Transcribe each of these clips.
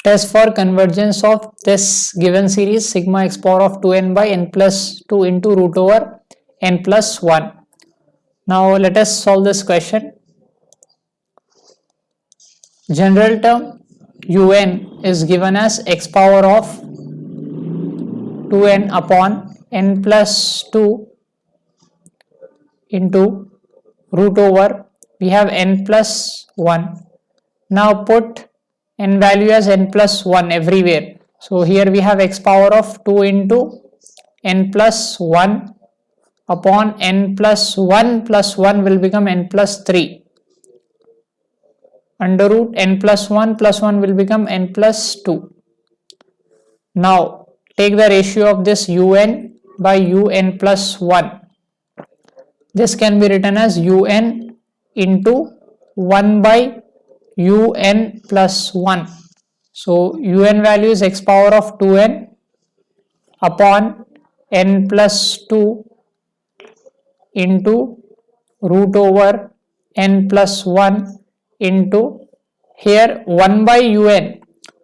Test for convergence of this given series sigma x power of 2n by n plus 2 into root over n plus 1. Now let us solve this question. General term un is given as x power of 2n upon n plus 2 into root over, we have n plus 1. Now put n value as n plus 1 everywhere. So here we have x power of 2 into n plus 1 upon n plus 1 will become n plus 3. Under root n plus 1 will become n plus 2. Now take the ratio of this un by un plus 1. This can be written as un into 1 by un plus 1. So un value is x power of 2n upon n plus 2 into root over n plus 1 into here 1 by un.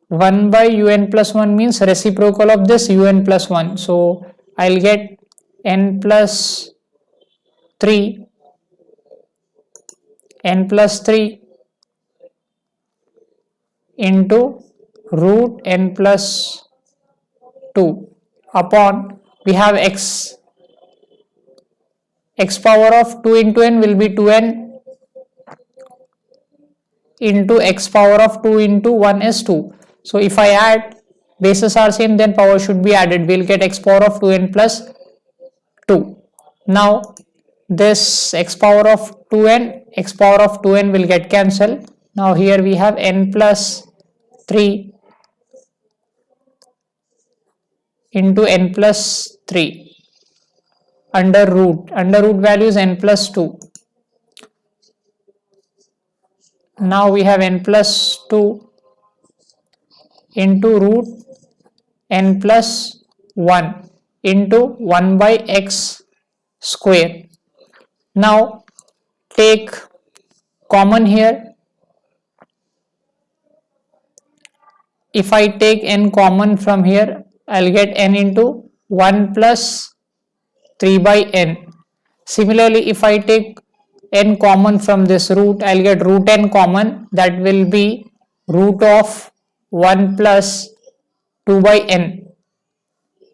1 by un plus 1 means reciprocal of this un plus 1. So I'll get n plus 3 into root n plus 2 upon, we have x power of 2 into n will be 2n into x power of 2 into 1 is 2. So if I add, bases are same, then power should be added. We'll get x power of 2n plus 2. Now this x power of 2n will get cancelled. Now here we have n plus 3 into n plus 3 under root value is n plus 2. Now we have n plus 2 into root n plus 1 into 1 by x square. Now take common here. If I take n common from here, I'll get n into 1 plus 3 by n. Similarly, if I take n common from this root, I'll get root n common, that will be root of 1 plus 2 by n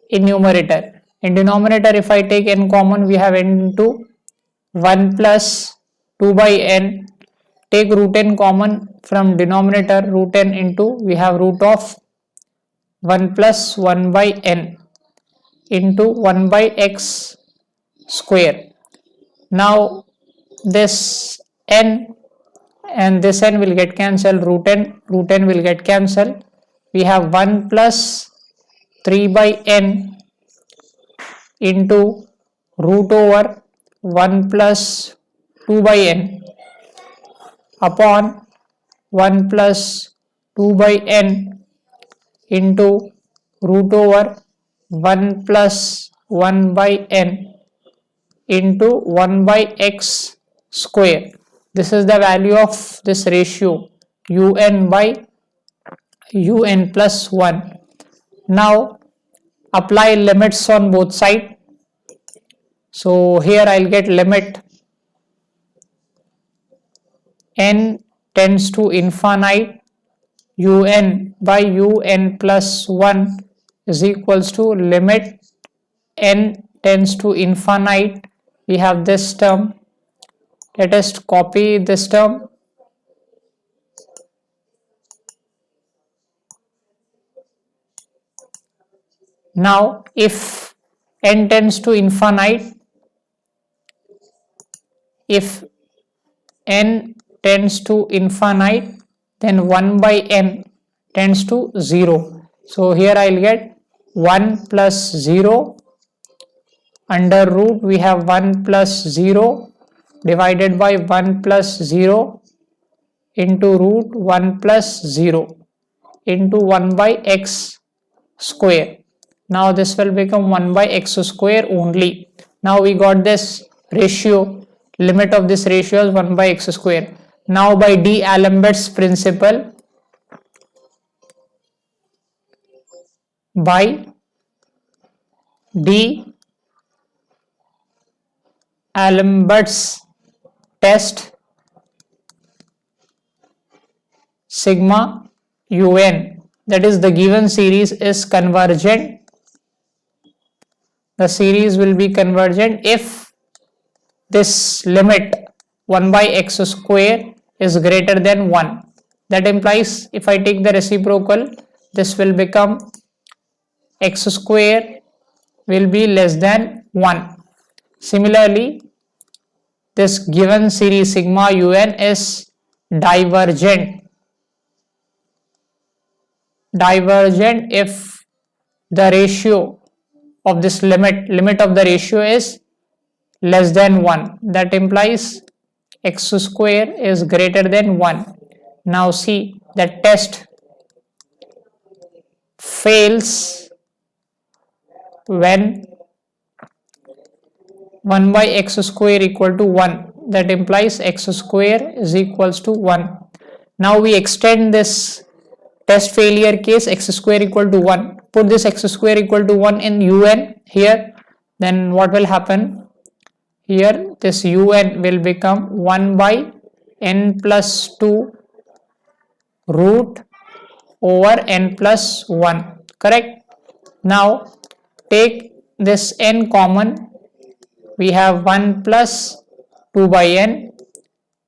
in numerator. In denominator, if I take n common, we have n into 1 plus 2 by n. Take root n common from denominator, root n into, we have root of 1 plus 1 by n into 1 by x square. Now this n and this n will get cancelled, root n will get cancelled. We have 1 plus 3 by n into root over 1 plus 2 by n upon 1 plus 2 by n into root over 1 plus 1 by n into 1 by x square. This is the value of this ratio un by un plus 1. Now apply limits on both sides. So here I'll get limit n tends to infinite un by un plus 1 is equals to limit n tends to infinite. We have this term. Let us copy this term. Now if n tends to infinite, if n tends to infinite, then 1 by n tends to 0. So here I'll get 1 plus 0 under root, we have 1 plus 0 divided by 1 plus 0 into root 1 plus 0 into 1 by x square. Now this will become 1 by x square only. Now we got this ratio, limit of this ratio is 1 by x square. Now by D'Alembert's principle, by D'Alembert's test sigma un, that is the given series is convergent. The series will be convergent if this limit 1 by x square is greater than 1. That implies if I take the reciprocal, this will become x square will be less than 1. Similarly, this given series sigma un is divergent. Divergent if the ratio of this limit of the ratio is less than 1. That implies x square is greater than 1. Now see, the test fails when 1 by x square equal to 1. That implies x square is equals to 1. Now we extend this test failure case x square equal to 1. Put this x square equal to 1 in un here. Then what will happen? Here this un will become 1 by n plus 2 root over n plus 1. Correct? Now take this n common. We have 1 plus 2 by n.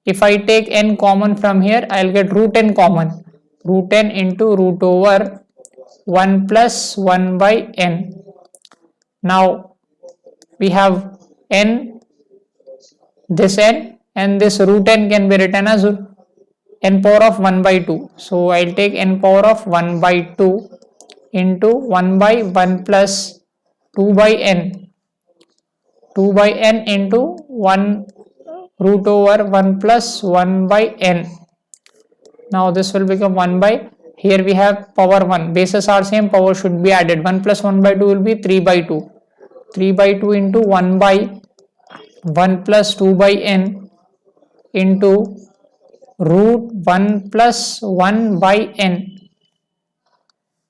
If I take n common from here, I'll get root n common. Root n into root over 1 plus 1 by n. Now we have n, this n, and this root n can be written as n power of 1 by 2. So I'll take n power of 1 by 2 into 1 by 1 plus 2 by n. 2 by n into 1 root over 1 plus 1 by n. Now this will become 1 by, here we have power 1, bases are same, power should be added. 1 plus 1 by 2 will be 3 by 2. 3 by 2 into 1 by 1 plus 2 by n into root 1 plus 1 by n.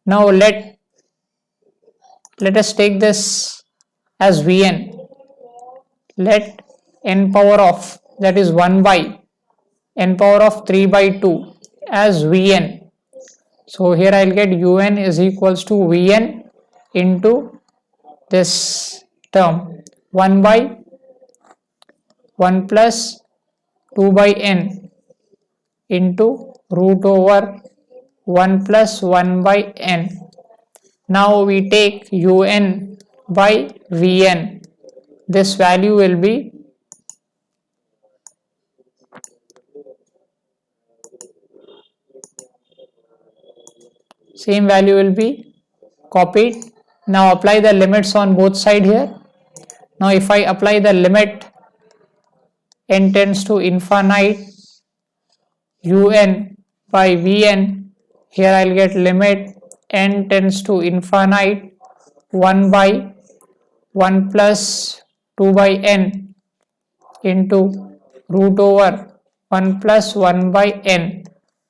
Now let us take this as Vn. Let n power of, that is 1 by n power of 3 by 2 as Vn. So here I'll get un is equals to Vn into this term 1 by 1 plus 2 by n into root over 1 plus 1 by n. Now we take un by Vn. This value will be same value will be copied. Now apply the limits on both sides here. Now if I apply the limit n tends to infinite un by Vn, here I'll get limit n tends to infinite 1 by 1 plus 2 by n into root over 1 plus 1 by n.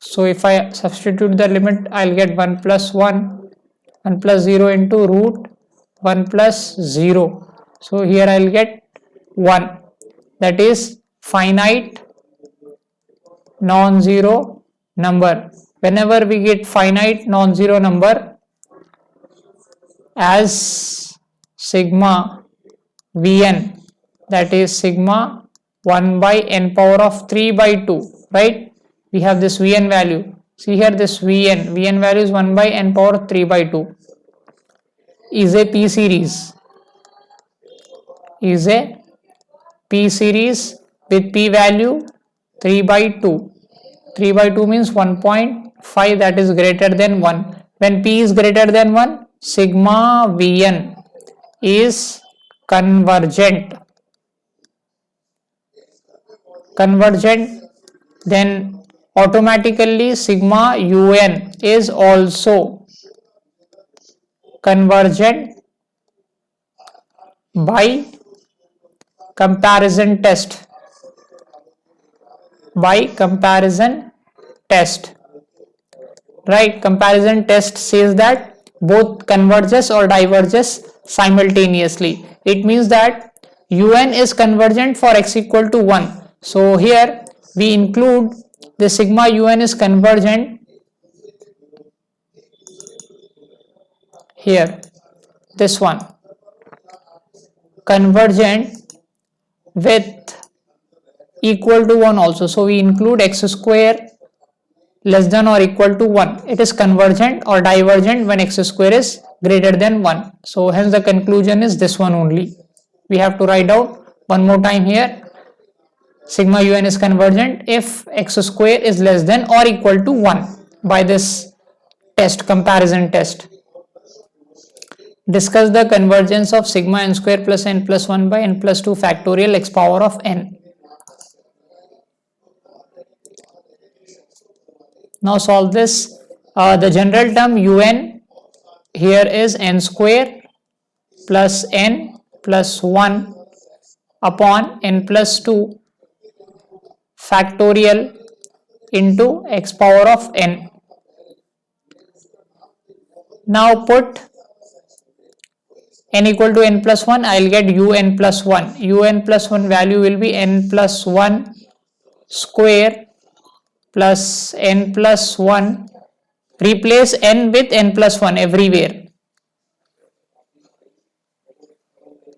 So if I substitute the limit, I'll get 1 plus 1 plus 0 into root 1 plus 0. So here I'll get 1, that is finite non-zero number. Whenever we get finite non-zero number as sigma Vn, that is sigma 1 by n power of 3 by 2, right? We have this Vn value. See here, this Vn value is 1 by n power of 3 by 2 is a P series. Is a P series with P value 3 by 2. 3 by 2 means 1.5, that is greater than 1. When P is greater than 1, sigma Vn is convergent. Then automatically sigma un is also convergent by comparison test. Right? Comparison test says that both converges or diverges simultaneously. It means that un is convergent for x equal to 1. So here we include the sigma un is convergent here, this one, convergent with equal to 1 also. So we include x square less than or equal to 1. It is convergent or divergent when x square is greater than 1. So hence the conclusion is this one only. We have to write out one more time here. Sigma un is convergent if x square is less than or equal to 1 by this test, comparison test. Discuss the convergence of sigma n square plus n plus 1 by n plus 2 factorial x power of n. Now solve this. The general term un here is n square plus n plus 1 upon n plus 2 factorial into x power of n. Now put n equal to n plus 1, I will get un plus 1. Un plus 1 value will be n plus 1 square plus n plus 1. Replace n with n plus 1 everywhere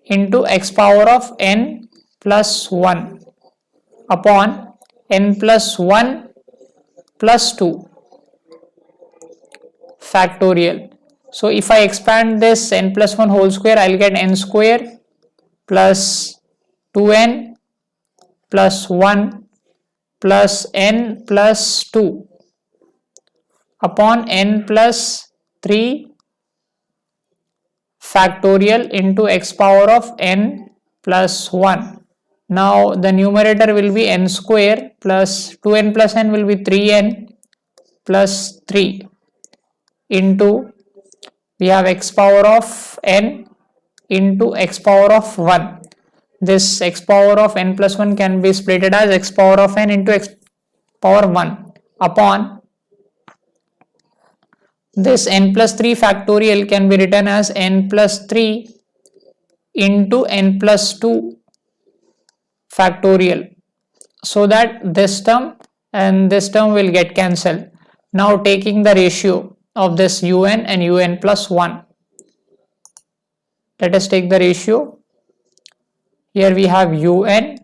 into x power of n plus 1 upon n plus 1 plus 2 factorial. So if I expand this n plus 1 whole square, I will get n square plus 2n plus 1 plus n plus 2 upon n plus 3 factorial into x power of n plus 1. Now the numerator will be n square plus 2n plus n will be 3n plus 3 into we have x power of n into x power of 1. This x power of n plus 1 can be splitted as x power of n into x power 1 upon this n plus 3 factorial can be written as n plus 3 into n plus 2 factorial, so that this term and this term will get cancelled. Now taking the ratio of this un and un plus 1. Let us take the ratio. Here we have un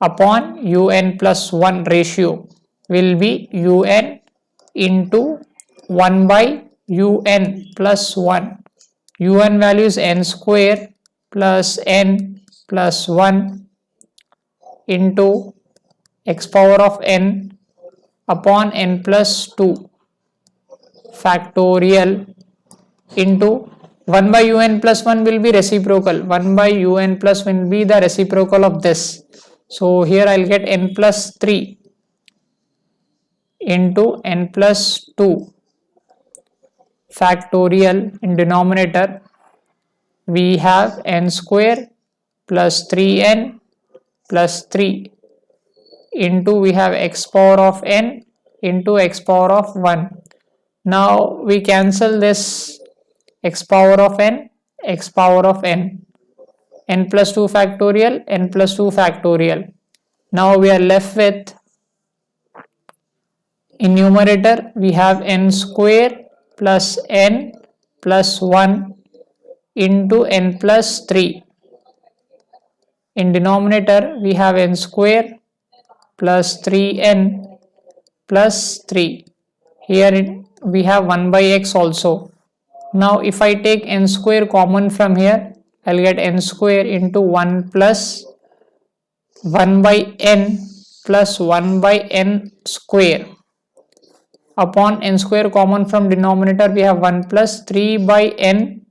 upon un plus 1 ratio will be un into 1 by un plus 1. Un value is n square plus n plus 1 into x power of n upon n plus 2 factorial into 1 by un plus 1 will be reciprocal. 1 by un plus 1 will be the reciprocal of this. So here I will get n plus 3 into n plus 2 factorial. In denominator we have n square plus 3n plus 3 into we have x power of n into x power of 1. Now we cancel this x power of n, x power of n, n plus 2 factorial, n plus 2 factorial. Now we are left with, in numerator we have n square plus n plus 1 into n plus 3. In denominator we have n square plus 3n plus 3. Here we have 1 by x also. Now if I take n square common from here, I will get n square into 1 plus 1 by n plus 1 by n square upon n square common from denominator we have 1 plus 3 by n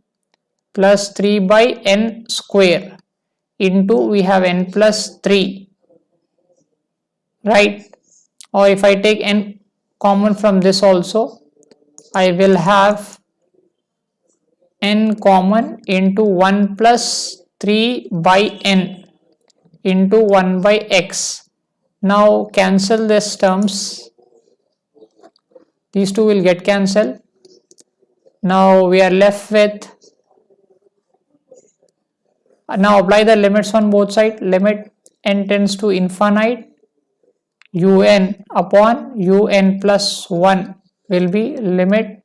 plus 3 by n square into we have n plus 3, right? Or if I take n common from this also, I will have n common into 1 plus 3 by n into 1 by x. Now cancel these terms, these two will get cancelled. Now we are left with, now apply the limits on both sides. Limit n tends to infinite, un upon un plus 1 will be limit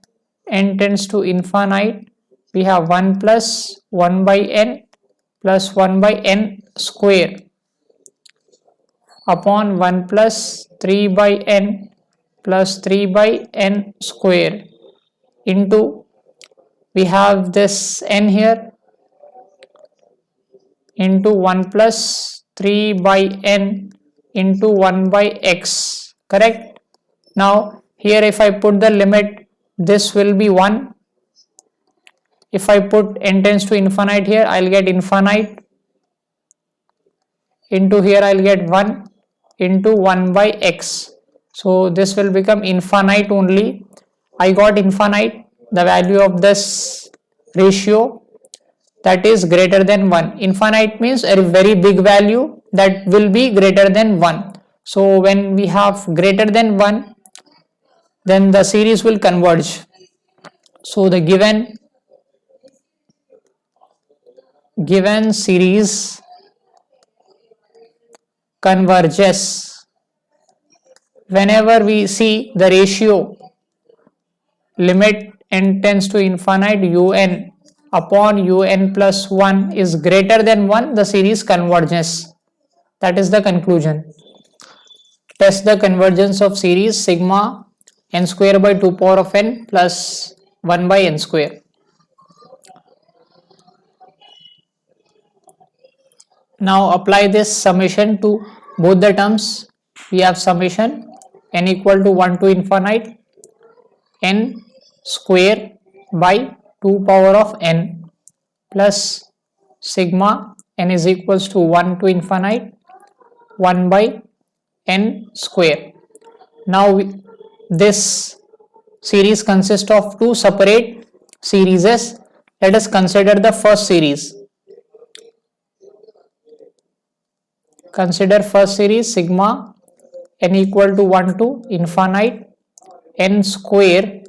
n tends to infinite. We have 1 plus 1 by n plus 1 by n square upon 1 plus 3 by n plus 3 by n square into, we have this n here, into 1 plus 3 by n into 1 by x, correct? Now here if I put the limit, this will be 1. If I put n tends to infinite here, I'll get infinite, into here I'll get 1 into 1 by x. So this will become infinite only. I got infinite, the value of this ratio, that is greater than 1. Infinite means a very big value that will be greater than 1. So when we have greater than 1, then the series will converge. So the given series converges whenever we see the ratio limit n tends to infinite un upon un plus 1 is greater than 1, the series converges. That is the conclusion. Test the convergence of series sigma n square by 2 power of n plus 1 by n square. Now apply this summation to both the terms. We have summation n equal to 1 to infinite n square by 2 power of n plus sigma n is equals to 1 to infinite 1 by n square. Now this series consists of two separate series. Let us consider the first series. Consider first series sigma n equal to 1 to infinite n square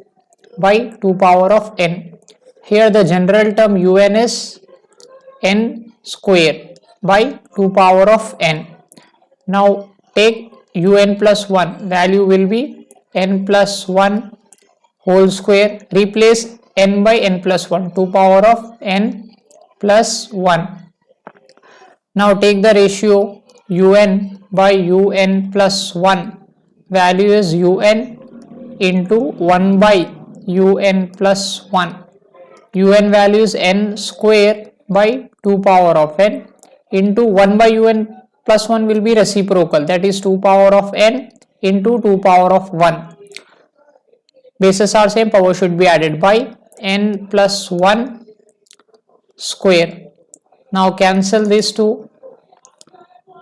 by 2 power of n. Here the general term un is n square by 2 power of n. Now take un plus 1, value will be n plus 1 whole square, replace n by n plus 1, 2 power of n plus 1. Now take the ratio un by un plus 1, value is un into 1 by un plus 1. Un value is n square by 2 power of n into 1 by un plus 1 will be reciprocal, that is 2 power of n into 2 power of 1. Bases are same, power should be added by n plus 1 square. Now cancel these two,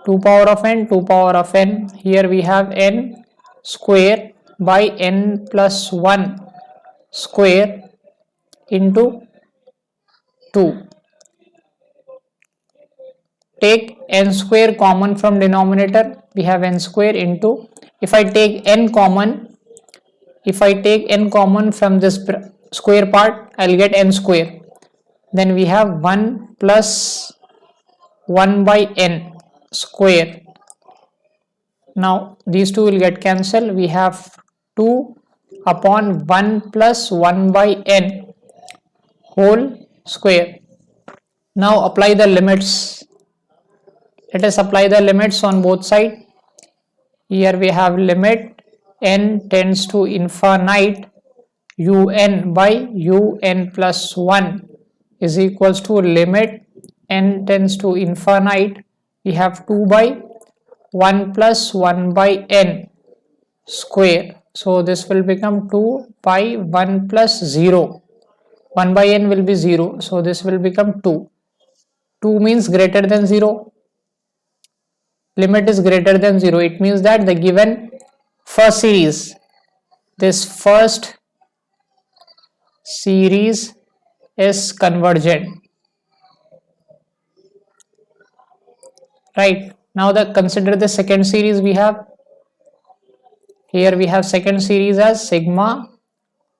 2 power of n, 2 power of n. Here we have n square by n plus 1 square into 2. Take n square common from denominator. We have n square into, if I take n common from this square part, I'll get n square. Then we have 1 plus 1 by n square. Now these two will get cancelled. We have 2 upon 1 plus 1 by n whole square. Now apply the limits. Let us apply the limits on both sides. Here we have limit n tends to infinite un by un plus 1 is equals to limit n tends to infinite, we have 2 by 1 plus 1 by n square. So this will become 2 by 1 plus 0. 1 by n will be 0. So this will become 2. 2 means greater than 0. Limit is greater than 0. It means that the given first series, this first series is convergent. Right. Now consider the second series we have. Here we have second series as sigma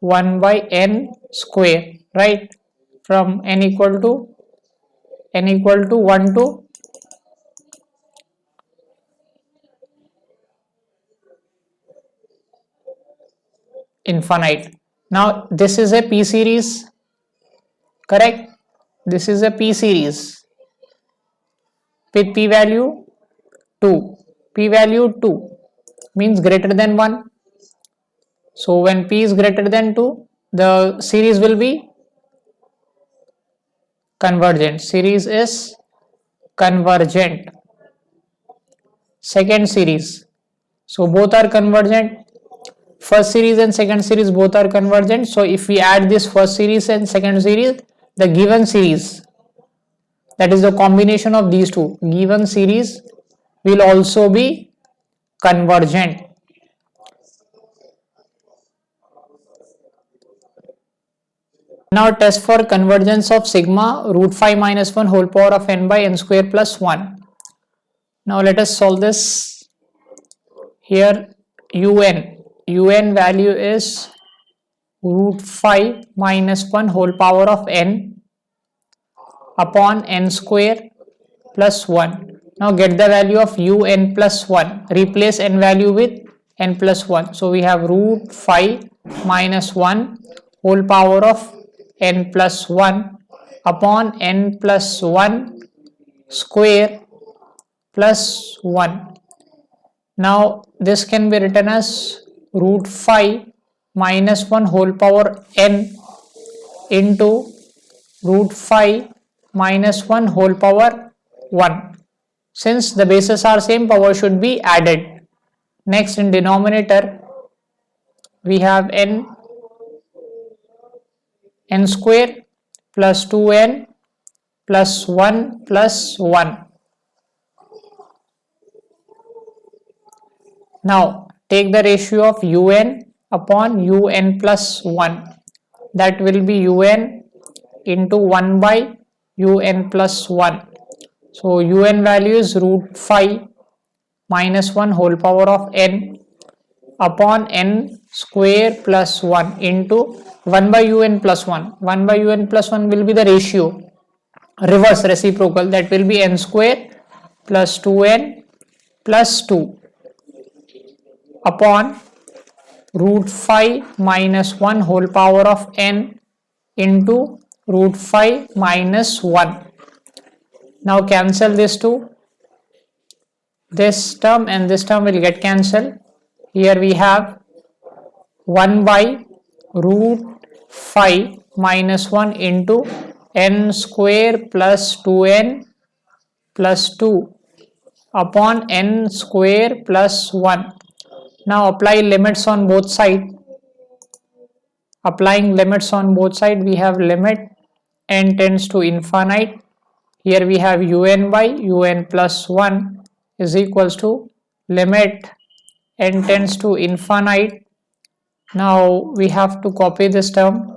1 by n square, right? From n equal to 1 to infinite. Now this is a p series, correct? This is a p series with p value 2. P value 2 means greater than 1. So when p is greater than 2, the series will be convergent. Series is convergent. Second series, so both are convergent. First series and second series both are convergent. So if we add this first series and second series, the given series, that is the combination of these two, given series will also be convergent. Now test for convergence of sigma root 5 minus 1 whole power of n by n square plus 1. Now let us solve this. Here un value is root 5 minus 1 whole power of n upon n square plus 1. Now get the value of un plus 1. Replace n value with n plus 1. So we have root 5 minus 1 whole power of n plus 1 upon n plus 1 square plus 1. Now this can be written as root 5 minus 1 whole power n into root 5 minus 1 whole power 1. Since the bases are same, power should be added. Next, in denominator we have n square plus 2n plus 1 plus 1. Now take the ratio of un upon un plus 1. That will be un into 1 by un plus 1. So un value is root 5 minus 1 whole power of n upon n square plus 1 into 1 by un plus 1. 1 by un plus 1 will be the ratio, reverse reciprocal, that will be n square plus 2n plus 2 upon root 5 minus 1 whole power of n into root 5 minus 1. Now cancel this two. This term and this term will get cancelled. Here we have 1 by root 5 minus 1 into n square plus 2n plus 2 upon n square plus 1. Now apply limits on both sides. Applying limits on both sides, we have limit n tends to infinite. Here we have un by un plus 1 is equals to limit n tends to infinite. Now we have to copy this term.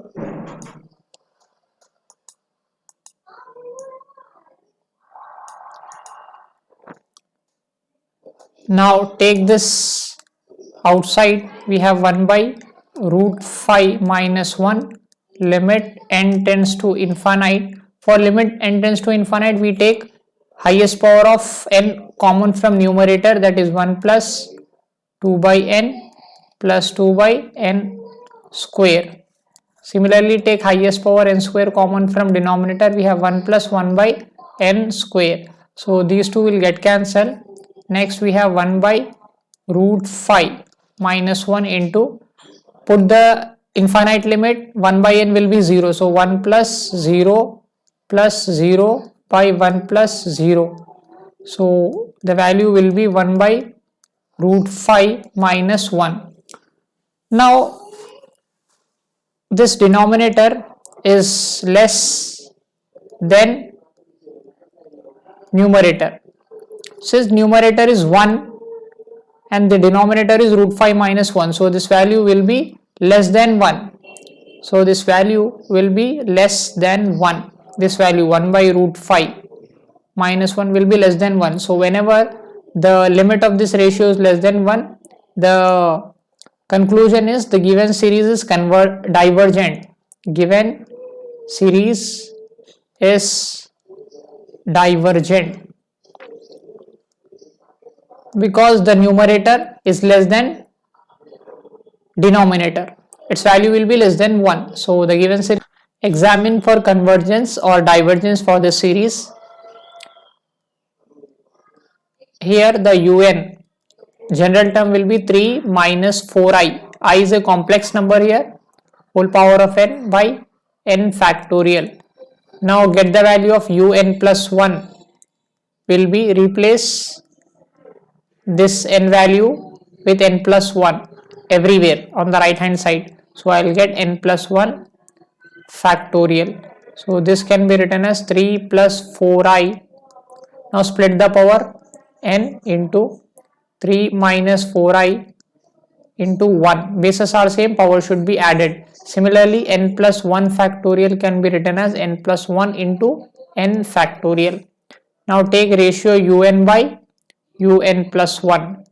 Now take this outside. We have 1 by root 5 minus 1 limit n tends to infinite. For limit n tends to infinite, we take highest power of n common from numerator, that is 1 plus 2 by n plus 2 by n square. Similarly, take highest power n square common from denominator. We have 1 plus 1 by n square. So these two will get cancelled. Next we have 1 by root 5 minus 1 into, put the infinite limit, 1 by n will be 0. So 1 plus 0 by 1 plus 0. So the value will be 1 by root 5 minus 1. Now this denominator is less than numerator. Since numerator is 1 and the denominator is root 5 minus 1, so this value will be less than 1. So this value will be less than 1. This value 1 by root 5 minus 1 will be less than 1. So whenever the limit of this ratio is less than 1, the Conclusion is the given series is divergent. Given series is divergent because the numerator is less than denominator. Its value will be less than 1. So the given series, examine for convergence or divergence for the series. Here the un general term will be 3 minus 4i. I is a complex number here, whole power of n by n factorial. Now get the value of un plus 1 will be replace this n value with n plus 1 everywhere on the right hand side. So I will get n plus 1 factorial. So this can be written as 3 plus 4i. Now split the power n into 3 minus 4i into 1. Bases are same, power should be added. Similarly, n plus 1 factorial can be written as n plus 1 into n factorial. Now take ratio un by un plus 1,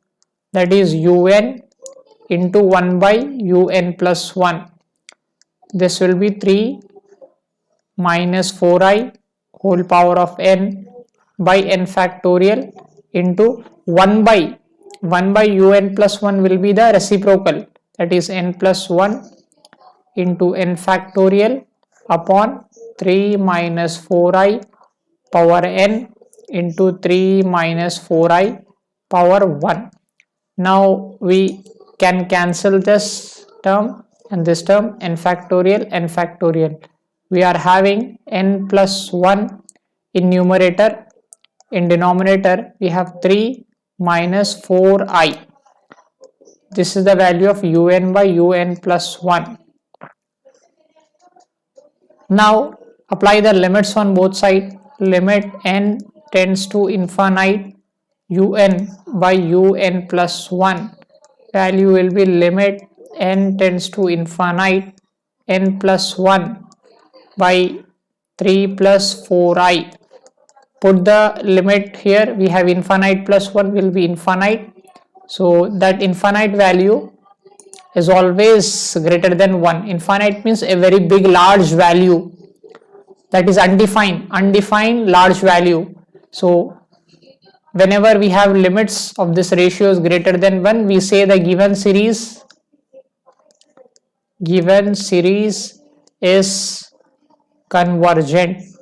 that is un into 1 by un plus 1. This will be 3 minus 4i whole power of n by n factorial into 1 by un plus 1 will be the reciprocal, that is n plus 1 into n factorial upon 3 minus 4i power n into 3 minus 4i power 1. Now we can cancel this term and this term, n factorial, n factorial. We are having n plus 1 in numerator. In denominator we have 3 minus 4i. This is the value of un by un plus 1. Now apply the limits on both sides. Limit n tends to infinite un by un plus 1. Value will be limit n tends to infinite n plus 1 by 3 plus 4i. Put the limit here, we have infinite plus 1 will be infinite. So that infinite value is always greater than 1. Infinite means a very big large value, that is undefined large value. So whenever we have limits of this ratio is greater than 1, we say the given series is convergent.